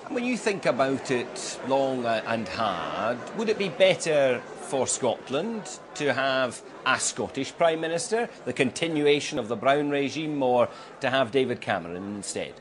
When you think about it long and hard, would it be better for Scotland to have a Scottish Prime Minister, the continuation of the Brown regime, or to have David Cameron instead?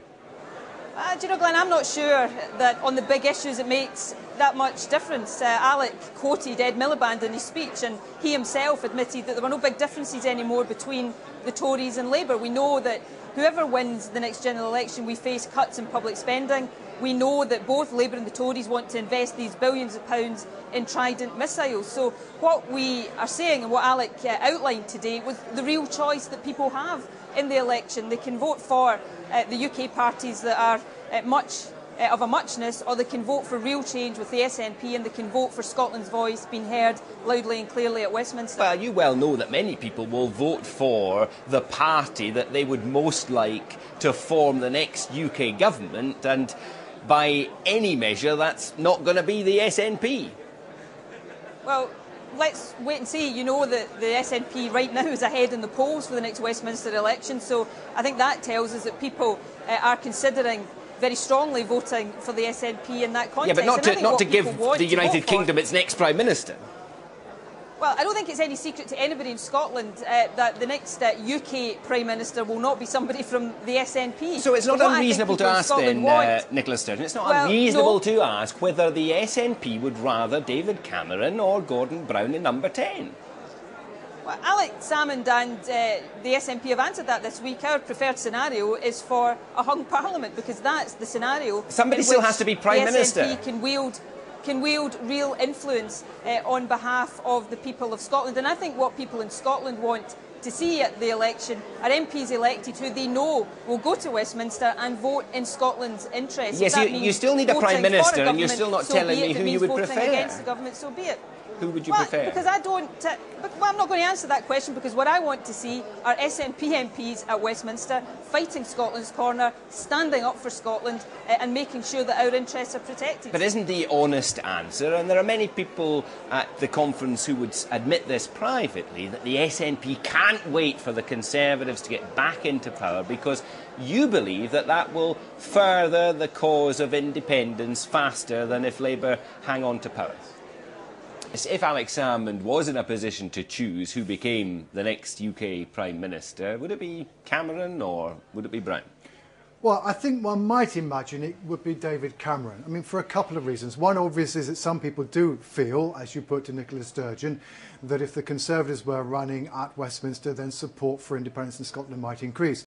Do you know, Glenn, I'm not sure that on the big issues it makes that much difference. Alec quoted Ed Miliband in his speech, and he himself admitted that there were no big differences anymore between the Tories and Labour. We know that whoever wins the next general election, we face cuts in public spending. We know that both Labour and the Tories want to invest these billions of pounds in Trident missiles. So what we are saying, and what Alec outlined today, was the real choice that people have in the election. They can vote for the UK parties that are much of a muchness, or they can vote for real change with the SNP, and they can vote for Scotland's voice being heard loudly and clearly at Westminster. Well, you well know that many people will vote for the party that they would most like to form the next UK government, and by any measure that's not going to be the SNP. Well, let's wait and see. You know that the SNP right now is ahead in the polls for the next Westminster election, so I think that tells us that people are considering very strongly voting for the SNP in that context. Yeah, but not to give the United Kingdom its next Prime Minister. Well, I don't think it's any secret to anybody in Scotland that the next UK Prime Minister will not be somebody from the SNP. So it's not unreasonable to ask then, Nicola Sturgeon, it's not unreasonable to ask whether the SNP would rather David Cameron or Gordon Brown in number 10. Well, Alec Salmond and the SNP have answered that this week. Our preferred scenario is for a hung parliament, because that's the scenario. Somebody still has to be Prime Minister. The SNP can wield real influence on behalf of the people of Scotland. And I think what people in Scotland want to see at the election are MPs elected who they know will go to Westminster and vote in Scotland's interest. Yes, you still need a Prime Minister, and you're still not telling me who you would prefer. Against the government, so be it. Who would you prefer? Because I don't. I'm not going to answer that question, because what I want to see are SNP MPs at Westminster fighting Scotland's corner, standing up for Scotland, and making sure that our interests are protected. But isn't the honest answer, and there are many people at the conference who would admit this privately, that the SNP can't wait for the Conservatives to get back into power because you believe that that will further the cause of independence faster than if Labour hang on to power? If Alec Salmond was in a position to choose who became the next UK Prime Minister, would it be Cameron or would it be Brown? Well, I think one might imagine it would be David Cameron. I mean, for a couple of reasons. One, obviously, is that some people do feel, as you put to Nicola Sturgeon, that if the Conservatives were running at Westminster, then support for independence in Scotland might increase.